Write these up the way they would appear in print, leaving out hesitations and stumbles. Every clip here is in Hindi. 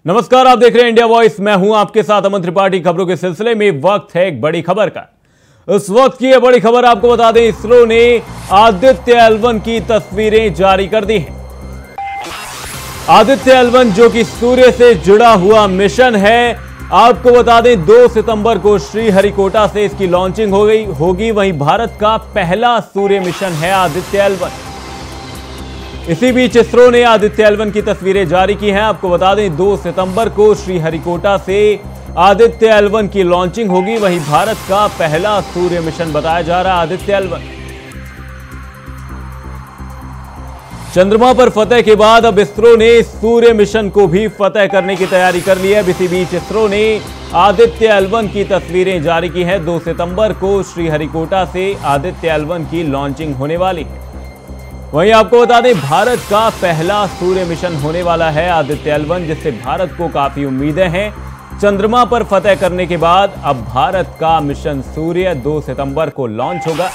नमस्कार, आप देख रहे हैं इंडिया वॉइस। मैं हूं आपके साथ अमन त्रिपाठी। खबरों के सिलसिले में वक्त है एक बड़ी खबर का। उस वक्त की यह बड़ी खबर आपको बता दें, इसरो ने आदित्य L1 की तस्वीरें जारी कर दी हैं। आदित्य L1 जो कि सूर्य से जुड़ा हुआ मिशन है, आपको बता दें 2 सितंबर को श्रीहरिकोटा से इसकी लॉन्चिंग होगी। वहीं भारत का पहला सूर्य मिशन है आदित्य L1। इसी बीच इसरो ने आदित्य L1 की तस्वीरें जारी की हैं। आपको बता दें 2 सितंबर को श्रीहरिकोटा से आदित्य L1 की लॉन्चिंग होगी। वहीं भारत का पहला सूर्य मिशन बताया जा रहा है आदित्य L1। चंद्रमा पर फतेह के बाद अब इसरो ने सूर्य मिशन को भी फतेह करने की तैयारी कर ली है। इसी बीच इसरो ने आदित्य L1 की तस्वीरें जारी की हैं। 2 सितंबर को श्रीहरिकोटा से आदित्य L1 की लॉन्चिंग होने वाली है। वहीं आपको बता दें भारत का पहला सूर्य मिशन होने वाला है आदित्य L1, जिससे भारत को काफी उम्मीदें हैं। चंद्रमा पर फतेह करने के बाद अब भारत का मिशन सूर्य 2 सितंबर को लॉन्च होगा।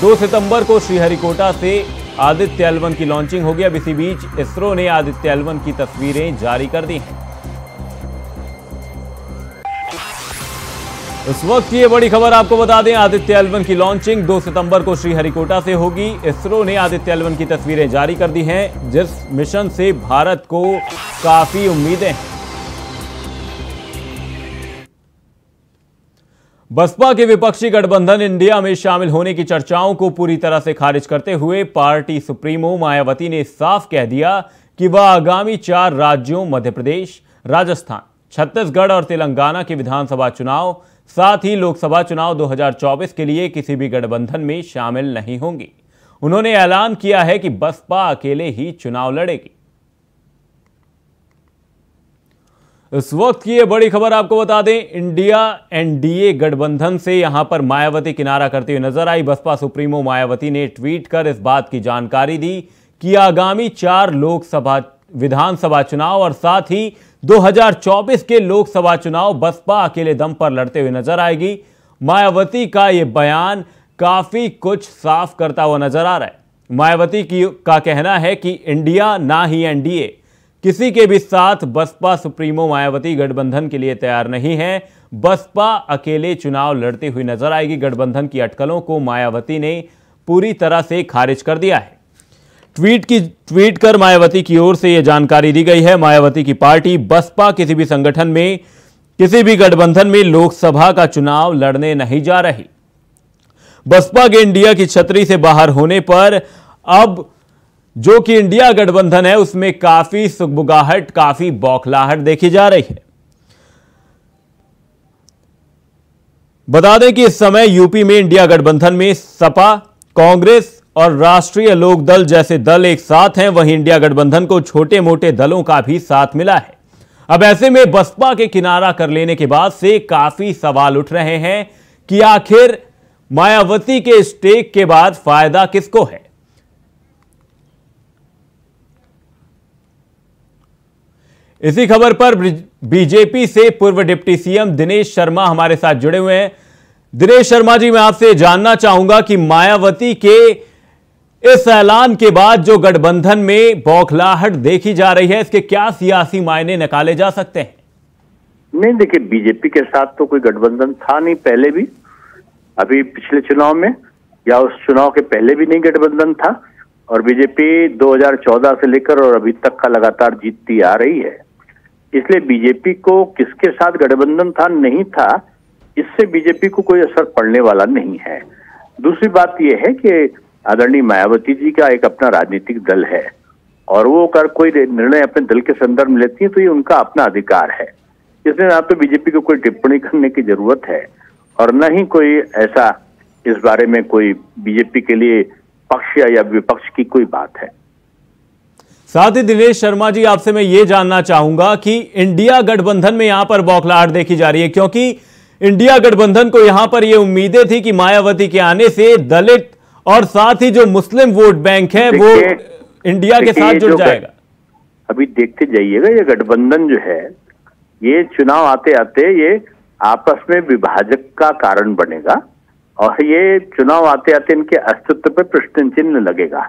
2 सितंबर को श्रीहरिकोटा से आदित्य L1 की लॉन्चिंग होगी। अब इसी बीच इसरो ने आदित्य L1 की तस्वीरें जारी कर दी हैं। इस वक्त की ये बड़ी खबर आपको बता दें, आदित्य L1 की लॉन्चिंग 2 सितंबर को श्रीहरिकोटा से होगी। इसरो ने आदित्य L1 की तस्वीरें जारी कर दी हैं, जिस मिशन से भारत को काफी उम्मीदें हैं। बसपा के विपक्षी गठबंधन इंडिया में शामिल होने की चर्चाओं को पूरी तरह से खारिज करते हुए पार्टी सुप्रीमो मायावती ने साफ कह दिया कि वह आगामी 4 राज्यों मध्य प्रदेश, राजस्थान, छत्तीसगढ़ और तेलंगाना के विधानसभा चुनाव, साथ ही लोकसभा चुनाव 2024 के लिए किसी भी गठबंधन में शामिल नहीं होंगी। उन्होंने ऐलान किया है कि बसपा अकेले ही चुनाव लड़ेगी। इस वक्त की यह बड़ी खबर आपको बता दें, इंडिया एनडीए गठबंधन से यहां पर मायावती किनारा करते हुए नजर आई। बसपा सुप्रीमो मायावती ने ट्वीट कर इस बात की जानकारी दी कि आगामी 4 लोकसभा विधानसभा चुनाव और साथ ही 2024 के लोकसभा चुनाव बसपा अकेले दम पर लड़ते हुए नजर आएगी। मायावती का यह बयान काफी कुछ साफ करता हुआ नजर आ रहा है। मायावती का कहना है कि इंडिया ना ही एनडीए किसी के भी साथ बसपा सुप्रीमो मायावती गठबंधन के लिए तैयार नहीं है। बसपा अकेले चुनाव लड़ती हुई नजर आएगी। गठबंधन की अटकलों को मायावती ने पूरी तरह से खारिज कर दिया है। ट्वीट कर मायावती की ओर से यह जानकारी दी गई है। मायावती की पार्टी बसपा किसी भी संगठन में, किसी भी गठबंधन में लोकसभा का चुनाव लड़ने नहीं जा रही। बसपा के इंडिया की छतरी से बाहर होने पर अब जो कि इंडिया गठबंधन है उसमें काफी सुगबुगाहट, काफी बौखलाहट देखी जा रही है। बता दें कि इस समय यूपी में इंडिया गठबंधन में सपा, कांग्रेस और राष्ट्रीय लोकदल जैसे दल एक साथ हैं। वहीं इंडिया गठबंधन को छोटे मोटे दलों का भी साथ मिला है। अब ऐसे में बसपा के किनारा कर लेने के बाद से काफी सवाल उठ रहे हैं कि आखिर मायावती के स्टेक के बाद फायदा किसको है। इसी खबर पर बीजेपी से पूर्व डिप्टी सीएम दिनेश शर्मा हमारे साथ जुड़े हुए हैं। दिनेश शर्मा जी, मैं आपसे जानना चाहूंगा कि मायावती के इस ऐलान के बाद जो गठबंधन में बौखलाहट देखी जा रही है, इसके क्या सियासी मायने निकाले जा सकते हैं? नहीं, देखिए, बीजेपी के साथ तो कोई गठबंधन था नहीं पहले भी, अभी पिछले चुनाव में या उस चुनाव के पहले भी नहीं गठबंधन था। और बीजेपी 2014 से लेकर और अभी तक का लगातार जीतती आ रही है। इसलिए बीजेपी को किसके साथ गठबंधन था नहीं था, इससे बीजेपी को कोई असर पड़ने वाला नहीं है। दूसरी बात यह है कि आदरणीय मायावती जी का एक अपना राजनीतिक दल है और वो कर कोई निर्णय अपने दल के संदर्भ में लेती है तो ये उनका अपना अधिकार है। इसलिए ना तो बीजेपी को कोई टिप्पणी करने की जरूरत है और न ही कोई ऐसा इस बारे में कोई बीजेपी के लिए पक्ष या विपक्ष की कोई बात है। साथ ही दिनेश शर्मा जी, आपसे मैं ये जानना चाहूंगा कि इंडिया गठबंधन में यहां पर बौखलाहट देखी जा रही है, क्योंकि इंडिया गठबंधन को यहां पर यह उम्मीदें थी कि मायावती के आने से दलित और साथ ही जो मुस्लिम वोट बैंक है वो इंडिया के साथ जुड़ जाएगा। अभी देखते जाइएगा, ये गठबंधन जो है ये चुनाव आते आते ये आपस में विभाजक का कारण बनेगा और ये चुनाव आते आते इनके अस्तित्व पर प्रश्न चिन्ह लगेगा।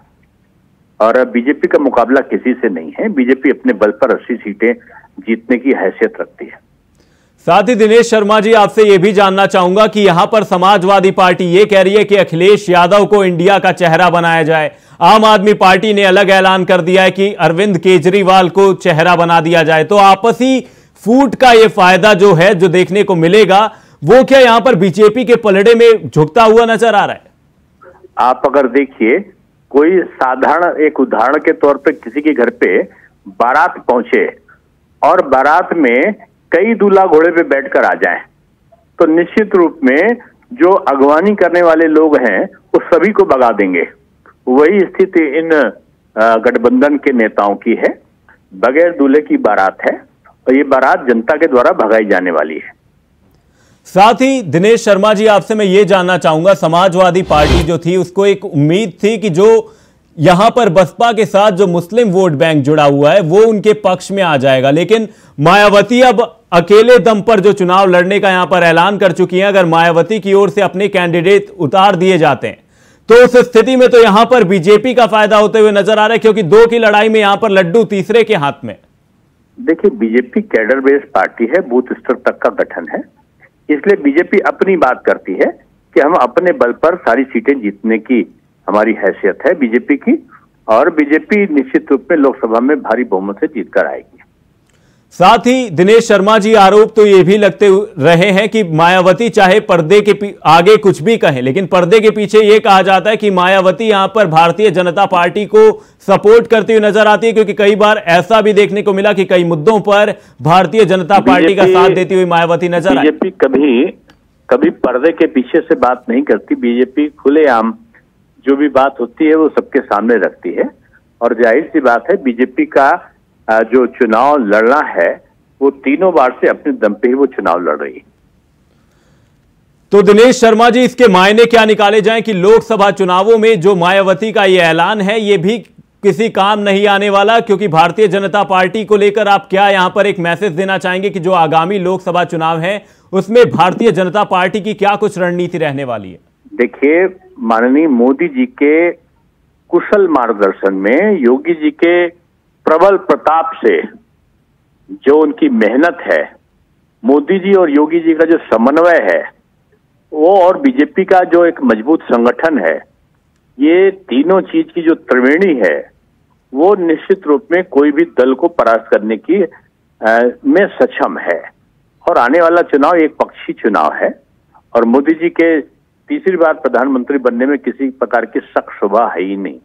और बीजेपी का मुकाबला किसी से नहीं है। बीजेपी अपने बल पर 80 सीटें जीतने की हैसियत रखती है। साथ ही दिनेश शर्मा जी, आपसे यह भी जानना चाहूंगा कि यहां पर समाजवादी पार्टी ये कह रही है कि अखिलेश यादव को इंडिया का चेहरा बनाया जाए। आम आदमी पार्टी ने अलग ऐलान कर दिया है कि अरविंद केजरीवाल को चेहरा बना दिया जाए। तो आपसी फूट का यह फायदा जो है, जो देखने को मिलेगा, वो क्या यहां पर बीजेपी के पलड़े में झुकता हुआ नजर आ रहा है? आप अगर देखिए, कोई साधारण एक उदाहरण के तौर पे किसी के घर पे बारात पहुंचे और बारात में कई दूल्हा घोड़े पे बैठकर आ जाएं, तो निश्चित रूप में जो अगवानी करने वाले लोग हैं वो सभी को भगा देंगे। वही स्थिति इन गठबंधन के नेताओं की है। बगैर दूल्हे की बारात है और ये बारात जनता के द्वारा भगाई जाने वाली है। साथ ही दिनेश शर्मा जी, आपसे मैं ये जानना चाहूंगा, समाजवादी पार्टी जो थी उसको एक उम्मीद थी कि जो यहां पर बसपा के साथ जो मुस्लिम वोट बैंक जुड़ा हुआ है वो उनके पक्ष में आ जाएगा, लेकिन मायावती अब अकेले दम पर जो चुनाव लड़ने का यहां पर ऐलान कर चुकी हैं। अगर मायावती की ओर से अपने कैंडिडेट उतार दिए जाते हैं तो उस स्थिति में तो यहां पर बीजेपी का फायदा होते हुए नजर आ रहा है, क्योंकि दो की लड़ाई में यहां पर लड्डू तीसरे के हाथ में। देखिए, बीजेपी कैडर बेस्ड पार्टी है, बूथ स्तर तक का गठन है, इसलिए बीजेपी अपनी बात करती है कि हम अपने बल पर सारी सीटें जीतने की हमारी हैसियत है बीजेपी की, और बीजेपी निश्चित रूप में लोकसभा में भारी बहुमत से जीतकर आएगी। साथ ही दिनेश शर्मा जी, आरोप तो ये भी लगते रहे हैं कि मायावती चाहे पर्दे के आगे कुछ भी कहें, लेकिन पर्दे के पीछे ये कहा जाता है कि मायावती यहां पर भारतीय जनता पार्टी को सपोर्ट करती हुई नजर आती है, क्योंकि कई बार ऐसा भी देखने को मिला कि कई मुद्दों पर भारतीय जनता पार्टी का साथ देती हुई मायावती नजर आई। बीजेपी कभी पर्दे के पीछे से बात नहीं करती। बीजेपी खुलेआम जो भी बात होती है वो सबके सामने रखती है, और जाहिर सी बात है बीजेपी का जो चुनाव लड़ना है वो तीनों बार से अपने दम पे ही वो चुनाव लड़ रही है। तो दिनेश शर्मा जी, इसके मायने क्या निकाले जाएं कि लोकसभा चुनावों में जो मायावती का ये ऐलान है ये भी किसी काम नहीं आने वाला, क्योंकि भारतीय जनता पार्टी को लेकर आप क्या यहां पर एक मैसेज देना चाहेंगे कि जो आगामी लोकसभा चुनाव है उसमें भारतीय जनता पार्टी की क्या कुछ रणनीति रहने वाली है? देखिए, माननीय मोदी जी के कुशल मार्गदर्शन में, योगी जी के प्रबल प्रताप से, जो उनकी मेहनत है, मोदी जी और योगी जी का जो समन्वय है वो, और बीजेपी का जो एक मजबूत संगठन है, ये तीनों चीज की जो त्रिवेणी है वो निश्चित रूप में कोई भी दल को परास्त करने की में सक्षम है। और आने वाला चुनाव एक पक्षी चुनाव है, और मोदी जी के तीसरी बार प्रधानमंत्री बनने में किसी प्रकार की शक शुबा है ही नहीं।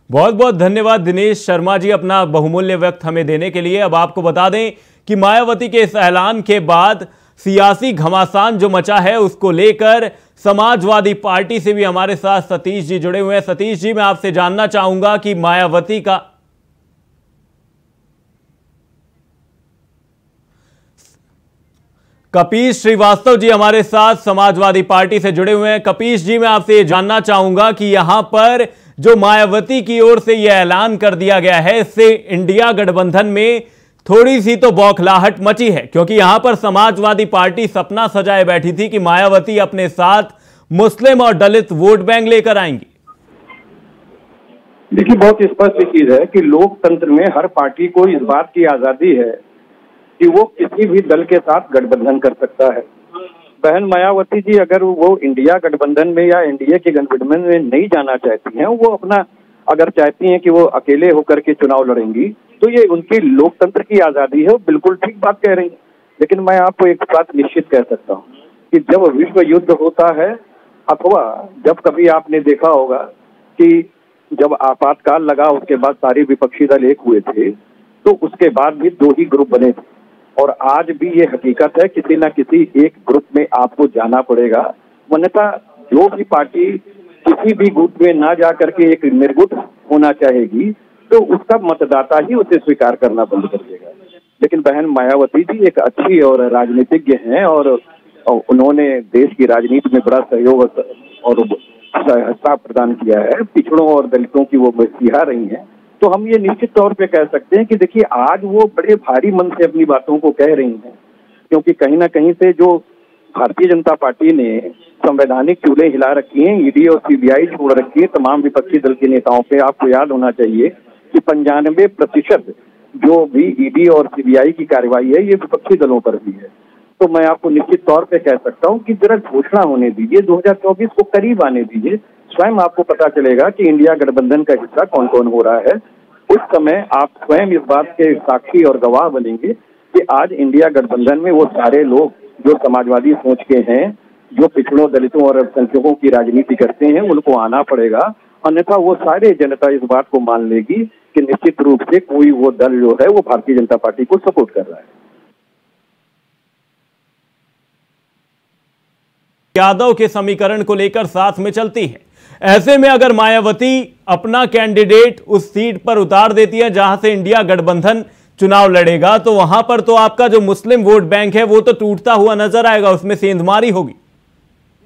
बहुत बहुत धन्यवाद दिनेश शर्मा जी, अपना बहुमूल्य वक्त हमें देने के लिए। अब आपको बता दें कि मायावती के इस ऐलान के बाद सियासी घमासान जो मचा है उसको लेकर समाजवादी पार्टी से भी हमारे साथ सतीश जी जुड़े हुए हैं। सतीश जी, मैं आपसे जानना चाहूंगा कि मायावती का कपीश श्रीवास्तव जी हमारे साथ समाजवादी पार्टी से जुड़े हुए हैं। कपीश जी, मैं आपसे ये जानना चाहूंगा कि यहां पर जो मायावती की ओर से यह ऐलान कर दिया गया है, इससे इंडिया गठबंधन में थोड़ी सी तो बौखलाहट मची है, क्योंकि यहां पर समाजवादी पार्टी सपना सजाए बैठी थी कि मायावती अपने साथ मुस्लिम और दलित वोट बैंक लेकर आएंगी। देखिए, बहुत स्पष्ट चीज है कि लोकतंत्र में हर पार्टी को इस बात की आजादी है कि वो किसी भी दल के साथ गठबंधन कर सकता है। बहन मायावती जी अगर वो इंडिया गठबंधन में या एनडीए के गठबंधन में नहीं जाना चाहती हैं, वो अपना अगर चाहती हैं कि वो अकेले होकर के चुनाव लड़ेंगी, तो ये उनकी लोकतंत्र की आजादी है, वो बिल्कुल ठीक बात कह रही है। लेकिन मैं आपको एक बात निश्चित कह सकता हूँ कि जब विश्व युद्ध होता है, अथवा जब कभी आपने देखा होगा कि जब आपातकाल लगा उसके बाद सारे विपक्षी दल एक हुए थे, तो उसके बाद भी दो ही ग्रुप बने थे। और आज भी ये हकीकत है, किसी न किसी एक ग्रुप में आपको जाना पड़ेगा, वन्यथा जो भी पार्टी किसी भी ग्रुप में ना जा करके एक निर्गुट होना चाहेगी तो उसका मतदाता ही उसे स्वीकार करना बंद कर देगा। लेकिन बहन मायावती जी एक अच्छी और राजनीतिज्ञ हैं, और उन्होंने देश की राजनीति में बड़ा सहयोग और सहायता प्रदान किया है। पिछड़ों और दलितों की वो मसीहा रही हैं। तो हम ये निश्चित तौर पे कह सकते हैं कि देखिए, आज वो बड़े भारी मन से अपनी बातों को कह रही हैं, क्योंकि कहीं ना कहीं से जो भारतीय जनता पार्टी ने संवैधानिक चूल्हे हिला रखी हैं, ईडी और सीबीआई छोड़ रखी है तमाम विपक्षी दल के नेताओं पे। आपको याद होना चाहिए कि 95% जो भी ईडी और सीबीआई की कार्रवाई है ये विपक्षी दलों पर भी है। तो मैं आपको निश्चित तौर पे कह सकता हूँ कि जरा घोषणा होने दीजिए, 2024 को करीब आने दीजिए, स्वयं आपको पता चलेगा कि इंडिया गठबंधन का हिस्सा कौन कौन हो रहा है। उस समय आप स्वयं इस बात के साक्षी और गवाह बनेंगे कि आज इंडिया गठबंधन में वो सारे लोग जो समाजवादी सोच के हैं, जो पिछड़ों, दलितों और अल्पसंख्यकों की राजनीति करते हैं, उनको आना पड़ेगा, अन्यथा वो सारे जनता इस बात को मान लेगी कि निश्चित रूप से कोई वो दल जो है वो भारतीय जनता पार्टी को सपोर्ट कर रहा है। यादव के समीकरण को लेकर साथ में चलती है। ऐसे में अगर मायावती अपना कैंडिडेट उस सीट पर उतार देती है जहां से इंडिया गठबंधन चुनाव लड़ेगा, तो वहां पर तो आपका जो मुस्लिम वोट बैंक है वो तो टूटता हुआ नजर आएगा, उसमें सेंधमारी होगी।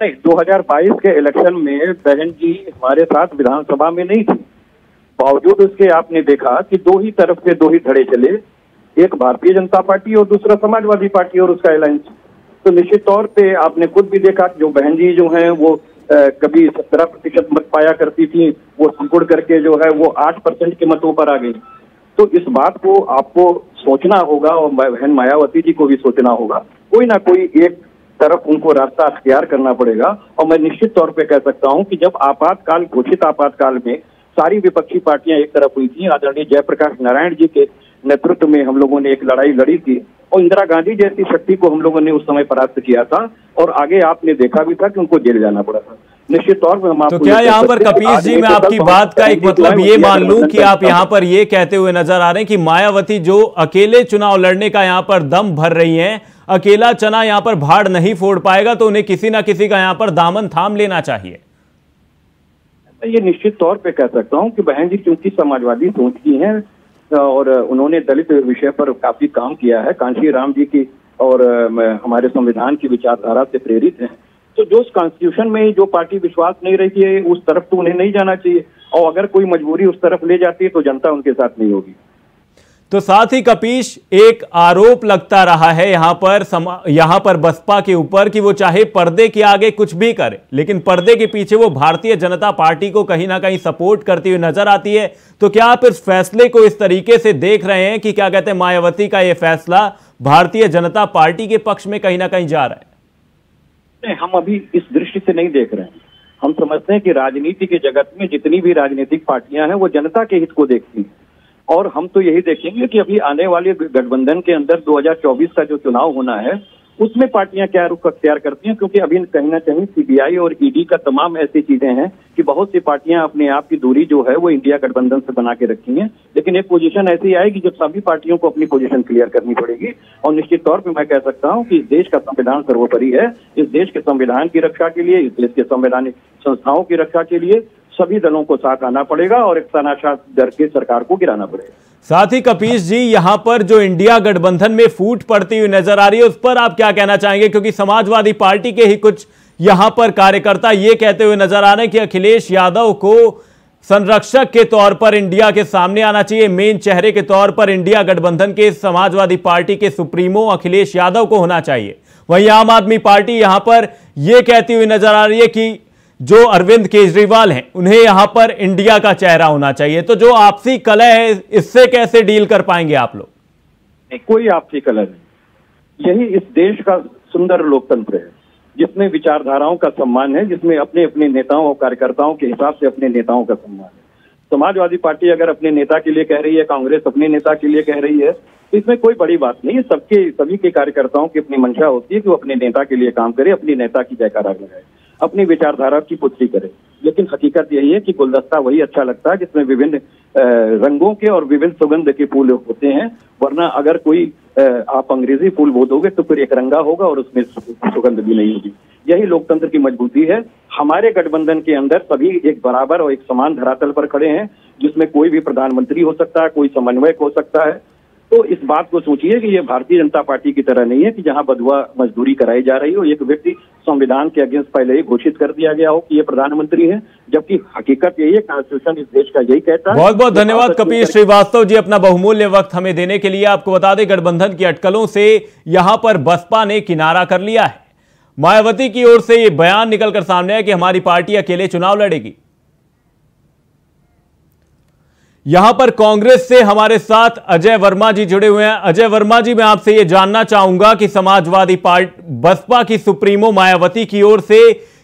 नहीं, 2022 के इलेक्शन में बहन जी हमारे साथ विधानसभा में नहीं थी, बावजूद उसके आपने देखा कि दो ही तरफ से दो ही धड़े चले, एक भारतीय जनता पार्टी और दूसरा समाजवादी पार्टी और उसका अलायंस। तो निश्चित तौर पे आपने खुद भी देखा जो बहन जी जो है वो कभी 17% मत पाया करती थी, वो सिकुड़ करके जो है वो 8% के मतों पर आ गई। तो इस बात को आपको सोचना होगा और बहन मायावती जी को भी सोचना होगा, कोई ना कोई एक तरफ उनको रास्ता अख्तियार करना पड़ेगा। और मैं निश्चित तौर पे कह सकता हूं कि जब आपातकाल, घोषित आपातकाल में सारी विपक्षी पार्टियां एक तरफ हुई थी, आदरणीय जयप्रकाश नारायण जी के नेतृत्व में हम लोगों ने एक लड़ाई लड़ी थी और इंदिरा गांधी जैसी शक्ति को हम लोगों ने उस समय परास्त किया था, और आगे आपने देखा भी था कि उनको जेल जाना पड़ा था। निश्चित तौर पर हम तो क्या यहाँ पर कपीश जी, मैं आपकी बात का एक मतलब ये मान लूं कि आप यहाँ पर ये कहते हुए नजर आ रहे हैं कि मायावती जो अकेले चुनाव लड़ने का यहाँ पर दम भर रही हैं, अकेला चना यहाँ पर भाड़ नहीं फोड़ पाएगा, तो उन्हें किसी ना किसी का यहाँ पर दामन थाम लेना चाहिए। ये निश्चित तौर पे कह सकता हूँ कि बहन जी क्योंकि समाजवादी सोच की हैं और उन्होंने दलित विषय पर काफी काम किया है, कांशी राम जी की और हमारे संविधान की विचारधारा से प्रेरित हैं। तो जो कॉन्स्टिट्यूशन में जो पार्टी विश्वास नहीं रही है उस तरफ तो उन्हें नहीं जाना चाहिए, और अगर कोई मजबूरी उस तरफ ले जाती है तो जनता उनके साथ नहीं होगी। तो साथ ही कपीश, एक आरोप लगता रहा है यहां पर बसपा के ऊपर कि वो चाहे पर्दे के आगे कुछ भी करे, लेकिन पर्दे के पीछे वो भारतीय जनता पार्टी को कहीं ना कहीं सपोर्ट करती हुई नजर आती है। तो क्या आप इस फैसले को इस तरीके से देख रहे हैं कि क्या कहते हैं मायावती का यह फैसला भारतीय जनता पार्टी के पक्ष में कहीं ना कहीं जा रहा है? नहीं, हम अभी इस दृष्टि से नहीं देख रहे हैं। हम समझते हैं कि राजनीति के जगत में जितनी भी राजनीतिक पार्टियां हैं वो जनता के हित को देखती हैं, और हम तो यही देखेंगे कि अभी आने वाले गठबंधन के अंदर 2024 का जो चुनाव होना है उसमें पार्टियां क्या रुख अख्तियार करती हैं, क्योंकि अभी कहीं ना कहीं सीबीआई और ईडी का तमाम ऐसी चीजें हैं कि बहुत सी पार्टियां अपने आप की दूरी जो है वो इंडिया गठबंधन से बना के रखी हैं। लेकिन एक पोजीशन ऐसी आएगी जब सभी पार्टियों को अपनी पोजीशन क्लियर करनी पड़ेगी, और निश्चित तौर पर मैं कह सकता हूं कि इस देश का संविधान सर्वोपरि है। इस देश के संविधान की रक्षा के लिए, इस देश के संवैधानिक संस्थाओं की रक्षा के लिए सभी दलों को साथ आना पड़ेगा और एक तानाशाह दर के सरकार को गिराना पड़ेगा। साथ ही कपीश जी, यहां पर जो इंडिया गठबंधन में फूट पड़ती हुई नजर आ रही है उस पर आप क्या कहना चाहेंगे? क्योंकि समाजवादी पार्टी के ही कुछ यहां पर कार्यकर्ता ये कहते हुए नजर आ रहे हैं कि अखिलेश यादव को संरक्षक के तौर पर इंडिया के सामने आना चाहिए, मेन चेहरे के तौर पर इंडिया गठबंधन के समाजवादी पार्टी के सुप्रीमो अखिलेश यादव को होना चाहिए। वहीं आम आदमी पार्टी यहां पर यह कहती हुई नजर आ रही है कि जो अरविंद केजरीवाल हैं उन्हें यहां पर इंडिया का चेहरा होना चाहिए। तो जो आपसी कलह है इससे कैसे डील कर पाएंगे आप लोग? कोई आपसी कलह नहीं, यही इस देश का सुंदर लोकतंत्र है जिसमें विचारधाराओं का सम्मान है, जिसमें अपने अपने नेताओं और कार्यकर्ताओं के हिसाब से अपने नेताओं का सम्मान है। समाजवादी पार्टी अगर अपने नेता के लिए कह रही है, कांग्रेस अपने नेता के लिए कह रही है, तो इसमें कोई बड़ी बात नहीं है। सभी के कार्यकर्ताओं की अपनी मंशा होती है कि वो अपने नेता के लिए काम करे, अपनी नेता की जयकारा लगाए, अपनी विचारधारा की पुष्टि करे। लेकिन हकीकत यही है कि गुलदस्ता वही अच्छा लगता है जिसमें विभिन्न रंगों के और विभिन्न सुगंध के फूल होते हैं, वरना अगर कोई आप अंग्रेजी फूल बो दोगे तो फिर एक रंगा होगा और उसमें सुगंध भी नहीं होगी। यही लोकतंत्र की मजबूती है। हमारे गठबंधन के अंदर सभी एक बराबर और एक समान धरातल पर खड़े हैं, जिसमें कोई भी प्रधानमंत्री हो सकता है, कोई समन्वयक हो सकता है। तो इस बात को सोचिए कि ये भारतीय जनता पार्टी की तरह नहीं है कि जहां बदुआ मजदूरी कराई जा रही हो, एक व्यक्ति संविधान के अगेंस्ट पहले ही घोषित कर दिया गया हो कि ये प्रधानमंत्री है, जबकि हकीकत यही है, कॉन्स्टिट्यूशन इस देश का यही कहता है। बहुत बहुत धन्यवाद कपीश श्रीवास्तव जी अपना बहुमूल्य वक्त हमें देने के लिए। आपको बता दें गठबंधन की अटकलों से यहां पर बसपा ने किनारा कर लिया है। मायावती की ओर से यह बयान निकलकर सामने आया कि हमारी पार्टी अकेले चुनाव लड़ेगी। यहां पर कांग्रेस से हमारे साथ अजय वर्मा जी जुड़े हुए हैं। अजय वर्मा जी, मैं आपसे यह जानना चाहूंगा कि समाजवादी पार्टी बसपा की सुप्रीमो मायावती की ओर से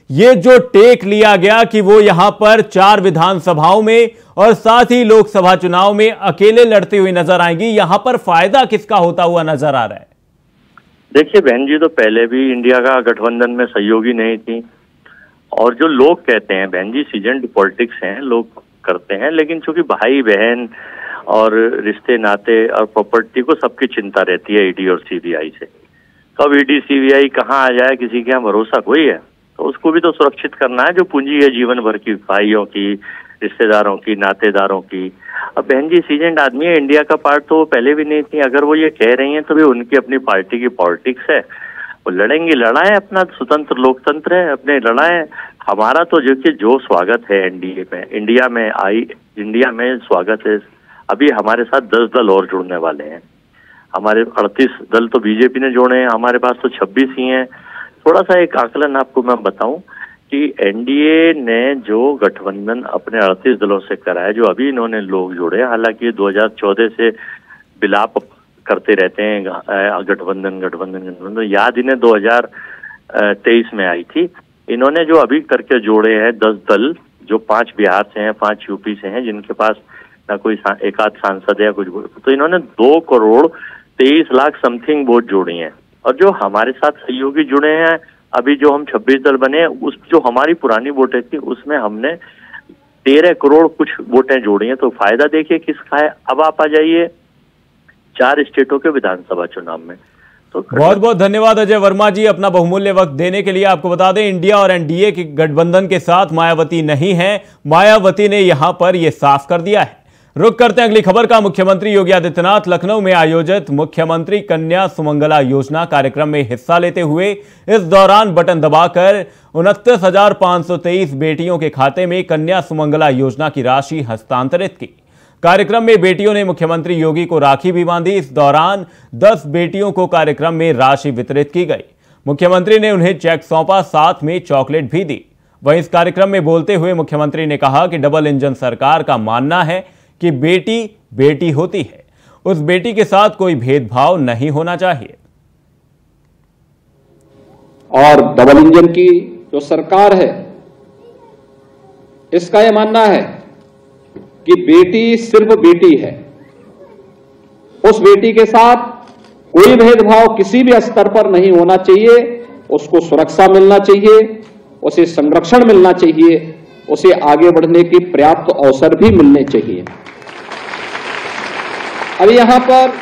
यह जो टेक लिया गया कि वो यहां पर 4 विधानसभाओं में और साथ ही लोकसभा चुनाव में अकेले लड़ते हुए नजर आएंगी, यहां पर फायदा किसका होता हुआ नजर आ रहा है? देखिए बहन जी, तो पहले भी इंडिया का गठबंधन में सहयोगी नहीं थी, और जो लोग कहते हैं बहन जी, सीजन्ड पॉलिटिक्स हैं, लोग करते हैं, लेकिन चूंकि भाई बहन और रिश्ते नाते और प्रॉपर्टी को सबकी चिंता रहती है ईडी और सीबीआई से। कब ईडी सीबीआई कहाँ आ जाए किसी के यहाँ भरोसा कोई है, तो उसको भी तो सुरक्षित करना है जो पूंजी है जीवन भर की, भाइयों की, रिश्तेदारों की, नातेदारों की। अब बहन जी सीजेंट आदमी है, इंडिया का पार्ट तो वो पहले भी नहीं थी। अगर वो ये कह रही हैं तो भी उनकी अपनी पार्टी की पॉलिटिक्स है, वो लड़ेंगी, लड़ाएं, अपना स्वतंत्र लोकतंत्र है, अपने लड़ाएं। हमारा तो जो स्वागत है एनडीए में, इंडिया में स्वागत है। अभी हमारे साथ 10 दल और जुड़ने वाले हैं। हमारे 38 दल तो बीजेपी ने जोड़े हैं, हमारे पास तो 26 ही हैं। थोड़ा सा एक आकलन आपको मैं बताऊं कि एनडीए ने जो गठबंधन अपने 38 दलों से कराया, जो अभी इन्होंने लोग जोड़े, हालांकि 2014 से विलाप करते रहते हैं गठबंधन गठबंधन गठबंधन, याद इन्हें 2023 में आई थी। इन्होंने जो अभी करके जोड़े हैं 10 दल, जो 5 बिहार से हैं, 5 यूपी से हैं, जिनके पास ना कोई एक आध सांसद है या कुछ, तो इन्होंने 2 करोड़ 23 लाख समथिंग वोट जोड़ी हैं। और जो हमारे साथ सहयोगी जुड़े हैं, अभी जो हम 26 दल बने हैं, उस जो हमारी पुरानी वोटें थी उसमें हमने 13 करोड़ कुछ वोटें जोड़ी हैं। तो फायदा देखिए किसका है। अब आप आ जाइए 4 स्टेटों के विधानसभा चुनाव में। तो बहुत बहुत धन्यवाद अजय वर्मा जी, अपना बहुमूल्य वक्त देने के लिए। आपको बता दें, इंडिया और एनडीए के गठबंधन के साथ मायावती नहीं है। मायावती ने यहां पर यह साफ कर दिया है। रुक करते हैं अगली खबर का। मुख्यमंत्री योगी आदित्यनाथ लखनऊ में आयोजित मुख्यमंत्री कन्या सुमंगला योजना कार्यक्रम में हिस्सा लेते हुए इस दौरान बटन दबाकर 29,523 बेटियों के खाते में कन्या सुमंगला योजना की राशि हस्तांतरित की। कार्यक्रम में बेटियों ने मुख्यमंत्री योगी को राखी भी बांधी। इस दौरान 10 बेटियों को कार्यक्रम में राशि वितरित की गई। मुख्यमंत्री ने उन्हें चेक सौंपा, साथ में चॉकलेट भी दी। वहीं इस कार्यक्रम में बोलते हुए मुख्यमंत्री ने कहा कि डबल इंजन सरकार का मानना है कि बेटी बेटी होती है, उस बेटी के साथ कोई भेदभाव नहीं होना चाहिए। और डबल इंजन की जो सरकार है, इसका यह मानना है कि बेटी सिर्फ बेटी है, उस बेटी के साथ कोई भेदभाव किसी भी स्तर पर नहीं होना चाहिए। उसको सुरक्षा मिलना चाहिए, उसे संरक्षण मिलना चाहिए, उसे आगे बढ़ने की पर्याप्त अवसर भी मिलने चाहिए। अब यहां पर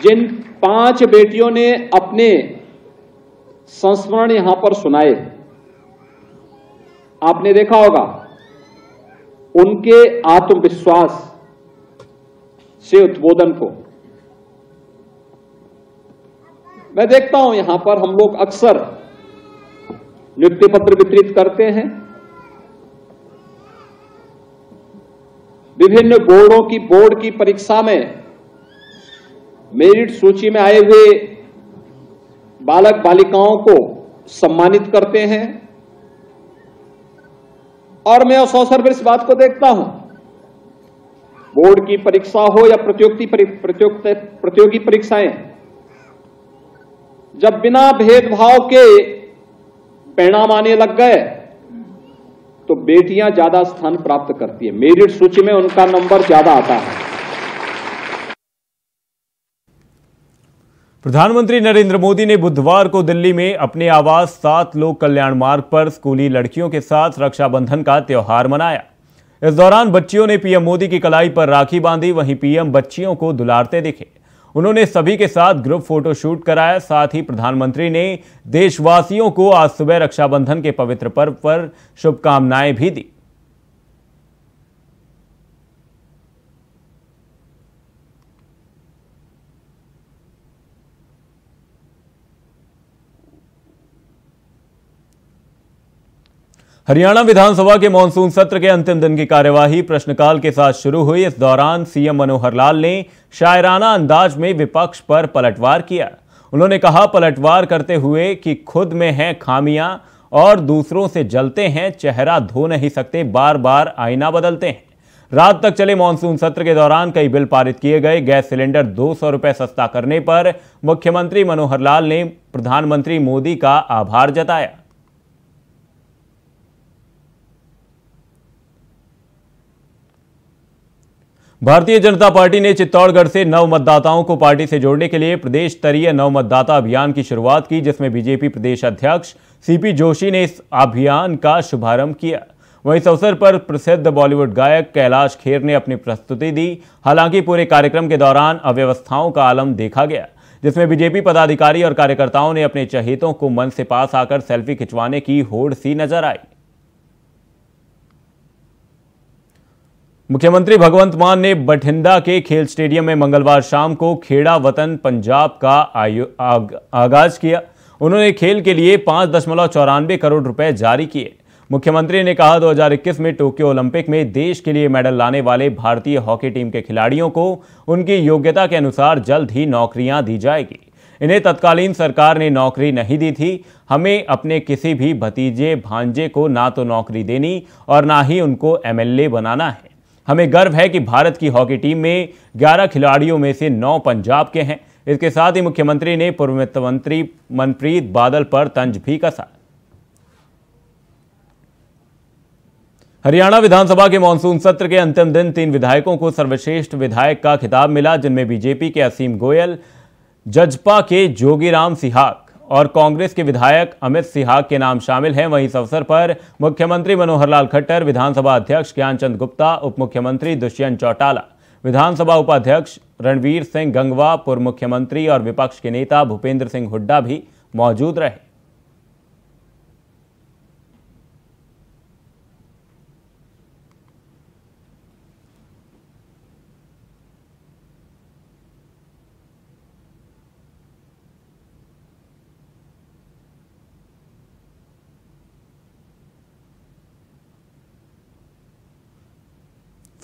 जिन 5 बेटियों ने अपने संस्मरण यहां पर सुनाए, आपने देखा होगा उनके आत्मविश्वास से उद्बोधन को। मैं देखता हूं यहां पर हम लोग अक्सर नियुक्ति पत्र वितरित करते हैं। विभिन्न बोर्ड की परीक्षा में मेरिट सूची में आए हुए बालक बालिकाओं को सम्मानित करते हैं। और मैं उस अवसर पर इस बात को देखता हूं, बोर्ड की परीक्षा हो या प्रतियोगी परीक्षाएं, जब बिना भेदभाव के परिणाम आने लग गए तो बेटियां ज्यादा स्थान प्राप्त करती है, मेरिट सूची में उनका नंबर ज्यादा आता है। प्रधानमंत्री नरेंद्र मोदी ने बुधवार को दिल्ली में अपने आवास 7 लोक कल्याण मार्ग पर स्कूली लड़कियों के साथ रक्षाबंधन का त्यौहार मनाया। इस दौरान बच्चियों ने पीएम मोदी की कलाई पर राखी बांधी। वहीं पीएम बच्चियों को दुलारते दिखे। उन्होंने सभी के साथ ग्रुप फोटो शूट कराया। साथ ही प्रधानमंत्री ने देशवासियों को आज सुबह रक्षाबंधन के पवित्र पर्व पर शुभकामनाएं भी दी। हरियाणा विधानसभा के मानसून सत्र के अंतिम दिन की कार्यवाही प्रश्नकाल के साथ शुरू हुई। इस दौरान सीएम मनोहर लाल ने शायराना अंदाज में विपक्ष पर पलटवार किया। उन्होंने कहा, पलटवार करते हुए कि खुद में हैं खामियां और दूसरों से जलते हैं, चेहरा धो नहीं सकते, बार बार आईना बदलते हैं। रात तक चले मानसून सत्र के दौरान कई बिल पारित किए गए। गैस सिलेंडर 200 रुपए सस्ता करने पर मुख्यमंत्री मनोहर लाल ने प्रधानमंत्री मोदी का आभार जताया। भारतीय जनता पार्टी ने चित्तौड़गढ़ से नव मतदाताओं को पार्टी से जोड़ने के लिए प्रदेश स्तरीय नव मतदाता अभियान की शुरुआत की, जिसमें बीजेपी प्रदेश अध्यक्ष सीपी जोशी ने इस अभियान का शुभारंभ किया। वहीं इस अवसर पर प्रसिद्ध बॉलीवुड गायक कैलाश खेर ने अपनी प्रस्तुति दी। हालांकि पूरे कार्यक्रम के दौरान अव्यवस्थाओं का आलम देखा गया, जिसमें बीजेपी पदाधिकारी और कार्यकर्ताओं ने अपने चहेतों को मंच से पास आकर सेल्फी खिंचवाने की होड़ सी नजर आई। मुख्यमंत्री भगवंत मान ने बठिंडा के खेल स्टेडियम में मंगलवार शाम को खेड़ा वतन पंजाब का आगाज किया। उन्होंने खेल के लिए 5.94 करोड़ रुपए जारी किए। मुख्यमंत्री ने कहा 2021 में टोक्यो ओलंपिक में देश के लिए मेडल लाने वाले भारतीय हॉकी टीम के खिलाड़ियों को उनकी योग्यता के अनुसार जल्द ही नौकरियां दी जाएगी। इन्हें तत्कालीन सरकार ने नौकरी नहीं दी थी। हमें अपने किसी भी भतीजे भांजे को ना तो नौकरी देनी और ना ही उनको MLA बनाना है। हमें गर्व है कि भारत की हॉकी टीम में 11 खिलाड़ियों में से 9 पंजाब के हैं। इसके साथ ही मुख्यमंत्री ने पूर्व वित्त मंत्री मनप्रीत बादल पर तंज भी कसा। हरियाणा विधानसभा के मानसून सत्र के अंतिम दिन 3 विधायकों को सर्वश्रेष्ठ विधायक का खिताब मिला, जिनमें बीजेपी के असीम गोयल, जजपा के जोगीराम सिहाग और कांग्रेस के विधायक अमित सिहाग के नाम शामिल हैं। वहीं इस अवसर पर मुख्यमंत्री मनोहर लाल खट्टर, विधानसभा अध्यक्ष ज्ञानचंद गुप्ता, उप मुख्यमंत्री दुष्यंत चौटाला, विधानसभा उपाध्यक्ष रणवीर सिंह गंगवा, पूर्व मुख्यमंत्री और विपक्ष के नेता भूपेंद्र सिंह हुड्डा भी मौजूद रहे।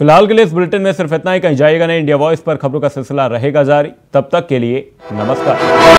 फिलहाल के लिए इस बुलेटिन में सिर्फ इतना ही। कहीं जाइएगा नहीं, इंडिया वॉइस पर खबरों का सिलसिला रहेगा जारी। तब तक के लिए नमस्कार।